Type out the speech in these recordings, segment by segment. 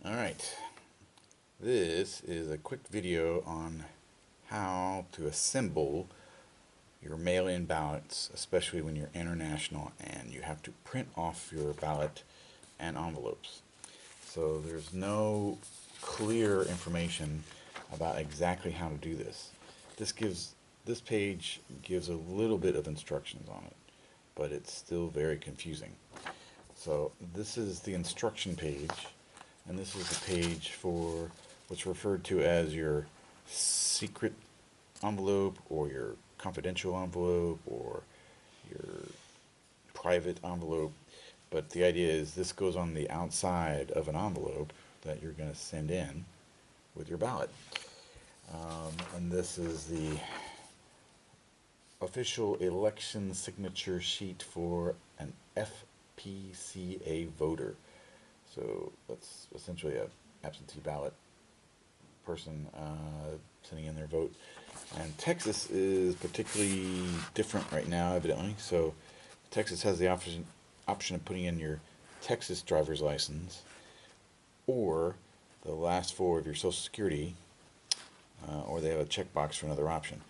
Alright, this is a quick video on how to assemble your mail-in ballots, especially when you're international and you have to print off your ballot and envelopes. So there's no clear information about exactly how to do this. This page gives a little bit of instructions on it, but it's still very confusing. So this is the instruction page, and this is the page for what's referred to as your secret envelope or your confidential envelope or your private envelope. But the idea is this goes on the outside of an envelope that you're going to send in with your ballot. And this is the official election signature sheet for an FPCA voter. So that's essentially a absentee ballot person sending in their vote. And Texas is particularly different right now, evidently. So Texas has the option of putting in your Texas driver's license or the last four of your Social Security, or they have a checkbox for another option.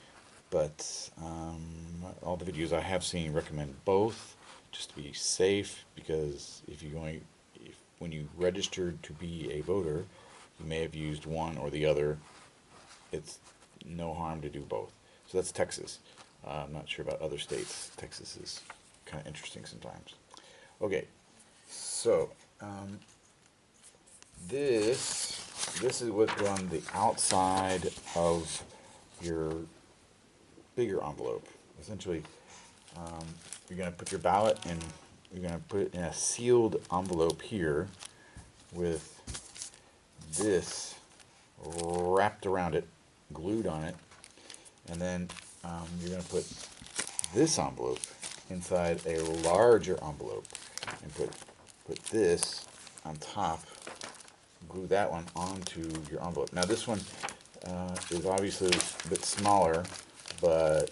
But all the videos I have seen recommend both, just to be safe, because when you registered to be a voter, you may have used one or the other. It's no harm to do both. So that's Texas. I'm not sure about other states. Texas is kind of interesting sometimes. Okay, so this is what's on the outside of your bigger envelope. Essentially, you're going to put your ballot in. You're going to put it in a sealed envelope here with this wrapped around it, glued on it, and then you're going to put this envelope inside a larger envelope and put this on top, glue that one onto your envelope. Now this one is obviously a bit smaller, but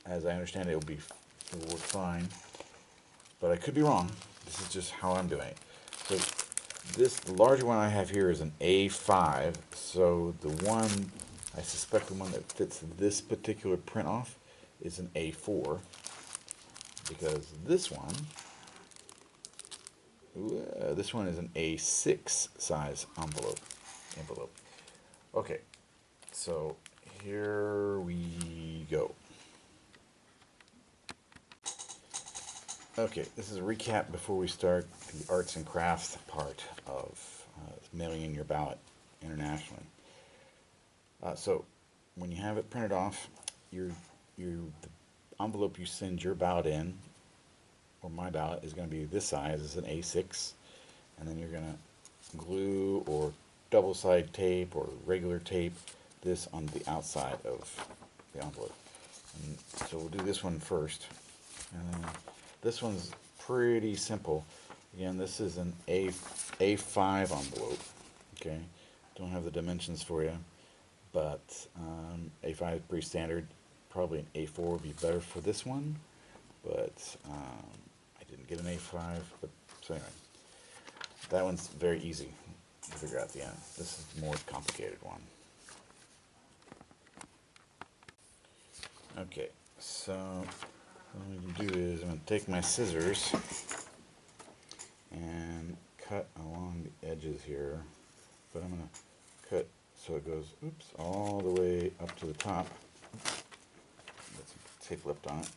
as I understand it, it'll work fine, but I could be wrong. This is just how I'm doing it. So this larger one I have here is an A5, so I suspect the one that fits this particular print off is an A4, because this one is an A6 size envelope. Okay, so here we go. Okay, this is a recap before we start the arts and crafts part of mailing in your ballot internationally. So when you have it printed off, the envelope you send your ballot in, or my ballot, is going to be this size. It's an A6, and then you're going to glue or double-side tape or regular tape this on the outside of the envelope. And so we'll do this one first. And then this one's pretty simple. Again, this is an A5 envelope. Okay, don't have the dimensions for you, but A5 is pretty standard. Probably an A4 would be better for this one, but I didn't get an A5. But so anyway, that one's very easy to figure out at the end. This is the more complicated one. Okay, so what I'm going to do is I'm going to take my scissors and cut along the edges here, but I'm going to cut so it goes, all the way up to the top. Got some tape left on it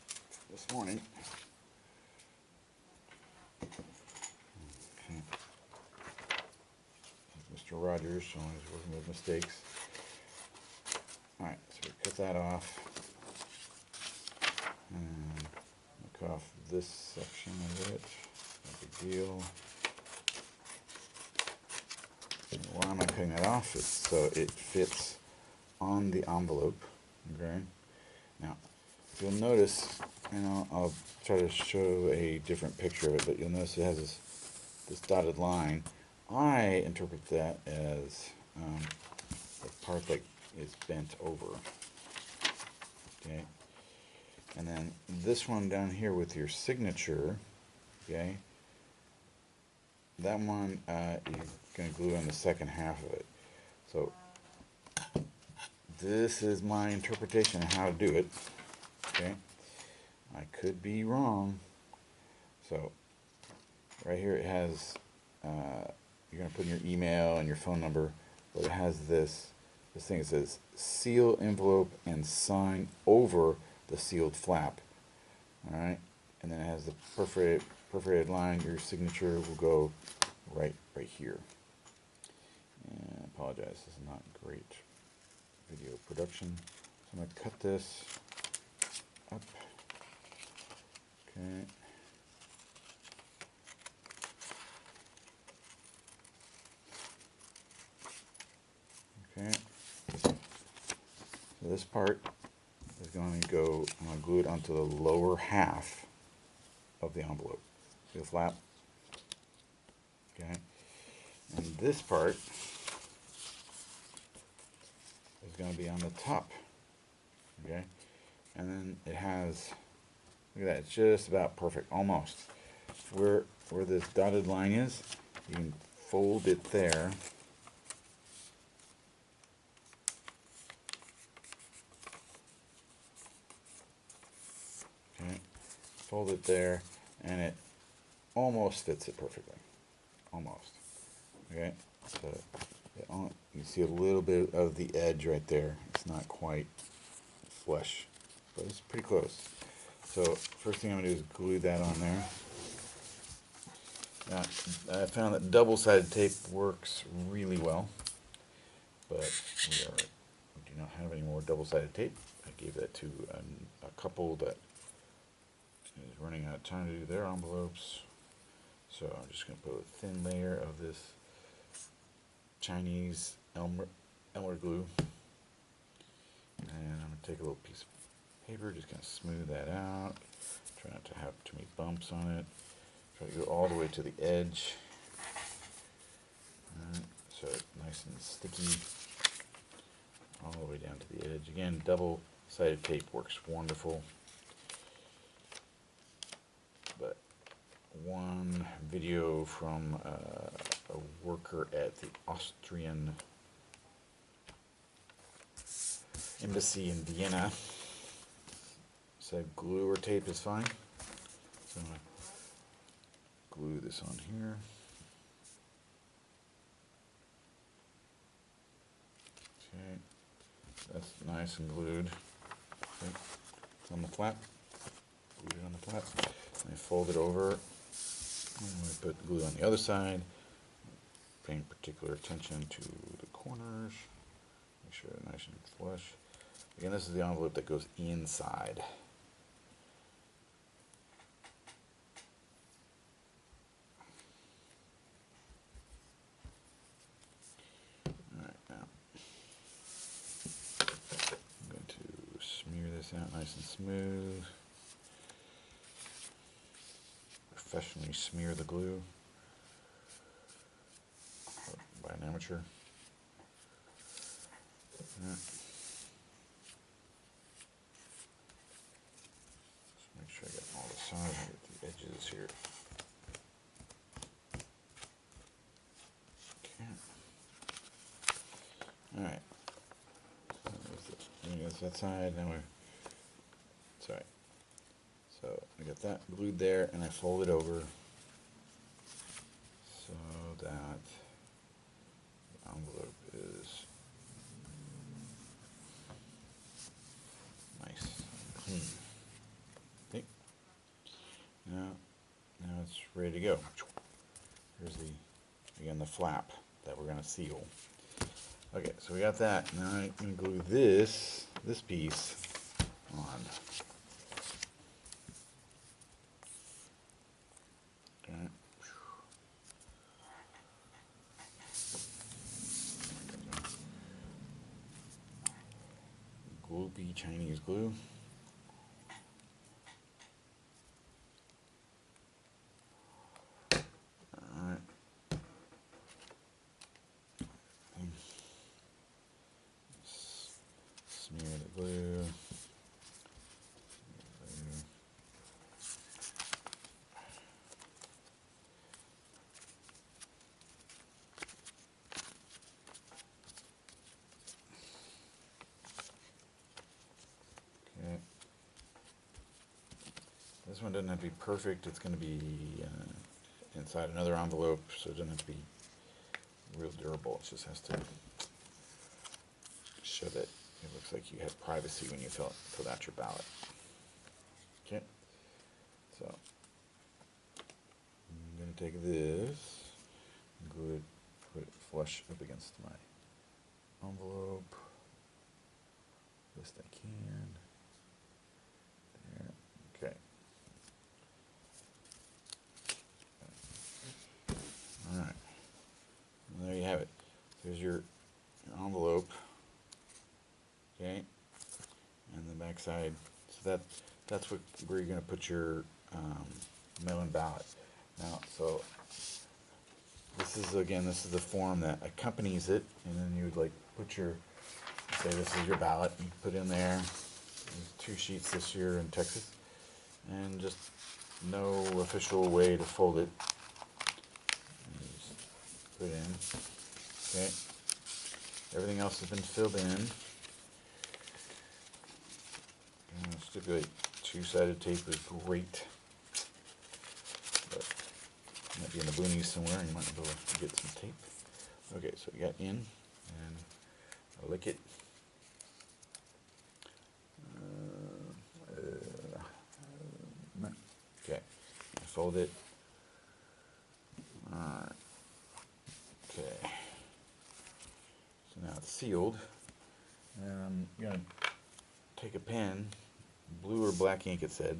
this morning. Okay. Mr. Rogers, so he's working with mistakes. Alright, so we cut that off. And cut off this section of it. No big deal. And why am I cutting that off? It's so it fits on the envelope. Okay. Now, you'll notice, and I'll try to show a different picture of it, but you'll notice it has this dotted line. I interpret that as the part that is bent over. Okay. And then this one down here with your signature, okay, that one you're going to glue on the second half of it. So this is my interpretation of how to do it. Okay, I could be wrong. So right here it has, you're going to put in your email and your phone number, but it has this thing that says seal envelope and sign over the sealed flap. Alright, and then it has the perforated line. Your signature will go right here. And I apologize, this is not great video production. So I'm going to cut this up. Okay. Okay. So this part is going to go, I'm going to glue it onto the lower half of the envelope. See the flap? Okay. And this part is going to be on the top. Okay. And then it has, look at that, it's just about perfect, almost. Where this dotted line is, you can fold it there. Okay. Fold it there, and it almost fits it perfectly. Almost. Okay. So you see a little bit of the edge right there. It's not quite flush, but it's pretty close. So first thing I'm going to do is glue that on there. Now, I found that double-sided tape works really well, but we do not have any more double-sided tape. I gave that to a couple that is running out of time to do their envelopes. So I'm just going to put a thin layer of this Chinese Elmer glue. And I'm going to take a little piece of paper, just kind of smooth that out. Try not to have too many bumps on it. Try to go all the way to the edge. So it's nice and sticky. All the way down to the edge. Again, double-sided tape works wonderful. But one video from a worker at the Austrian embassy in Vienna said glue or tape is fine. So I'm going to glue this on here. Okay, that's nice and glued. Okay. It's on the flap. Glue it on the flap. And I fold it over. And we put glue on the other side. Paying particular attention to the corners. Make sure they're nice and flush. Again, this is the envelope that goes inside. Alright, now I'm going to smear this out nice and smooth. Professionally smear the glue by an amateur. Yeah. Just make sure I get all the sides and get the edges here. Okay. Alright. That's that side. Now sorry. So I got that glued there, and I fold it over so that the envelope is nice and clean. Okay. Now it's ready to go. Here's the flap that we're going to seal. Okay, so we got that. Now I'm going to glue this piece on. Okay. Gloopy Chinese glue. Alright. Smear the glue. one doesn't have to be perfect. It's going to be inside another envelope, so it doesn't have to be real durable. It just has to show that it looks like you have privacy when you fill out your ballot. Okay, so I'm going to take this and glue it, put it flush up against my envelope. Best I can. There. Okay. All right. And there you have it. There's your envelope. Okay. And the back side. So that's where you're going to put your mail-in ballot. Now, so this is the form that accompanies it, and then you would like put your, say this is your ballot, you put in there. There's 2 sheets this year in Texas, and just no official way to fold it. And just put it in. Okay. Everything else has been filled in. Stipulate 2-sided tape is great. But you might be in the boonies somewhere and you might be able to get some tape. Okay, so we got in, and I'll lick it. Okay, I fold it. Alright. Okay. So now it's sealed. And I'm going to take a pen, blue or black ink it said,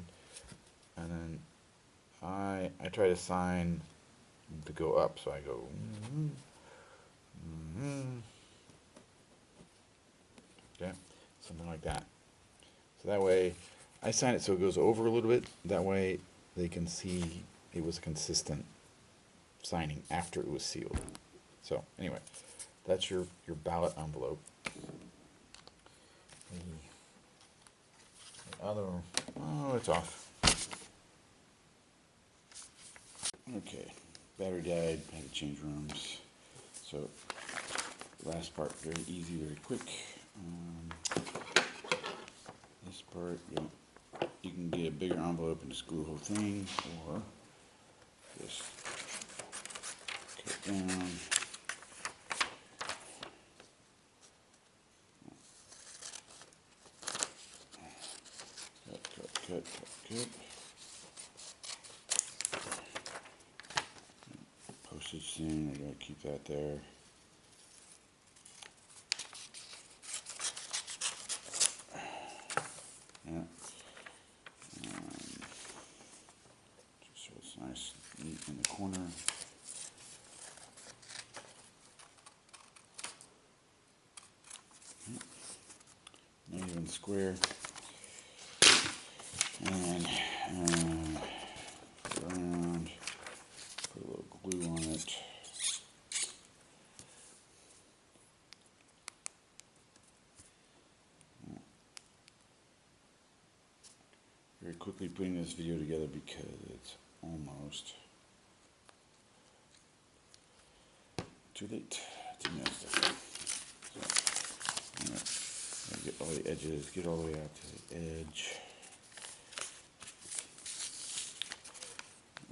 and then I try to sign to go up, so I go okay, something like that. So that way I sign it so it goes over a little bit, that way they can see it was consistent signing after it was sealed. So anyway, that's your ballot envelope. The other, oh, it's off. Okay, battery died, had to change rooms. So last part, very easy, very quick. This part, you can get a bigger envelope and just glue the whole thing, or just cut it down. Cut. Postage thing, I gotta keep that there. Yeah. Just so it's nice, neat in the corner. Not even square. And around, put a little glue on it. Very quickly putting this video together because it's almost too late to miss this. So, get all the edges, get all the way out to the edge.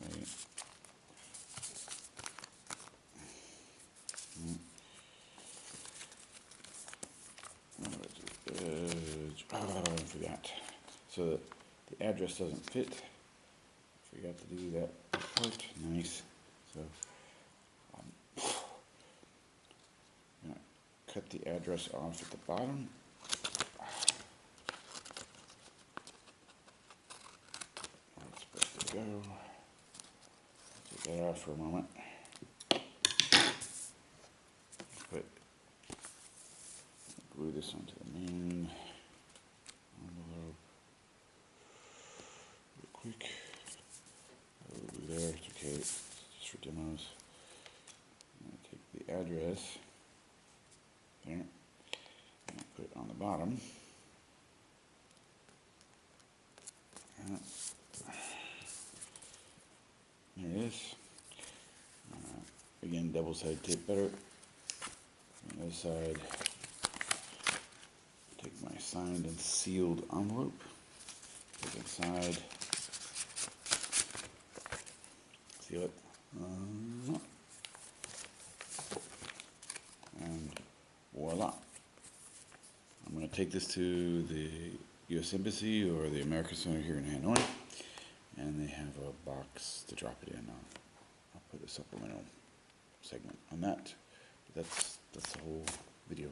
Right. Edge. Oh, I forgot. So the address doesn't fit. Forgot to do that part. Nice. So cut the address off at the bottom. Where it's supposed to go. Take that off for a moment. Glue this onto the main envelope real quick. Over there, it's okay, it's just for demos. I'm going to take the address there and put it on the bottom. There it is. Again, double-sided tape better. On the other side, take my signed and sealed envelope, put it inside, seal it. And voila. I'm going to take this to the U.S. Embassy or the American Center here in Hanoi, and they have a box to drop it in. I'll put a supplemental segment on that. That's the whole video.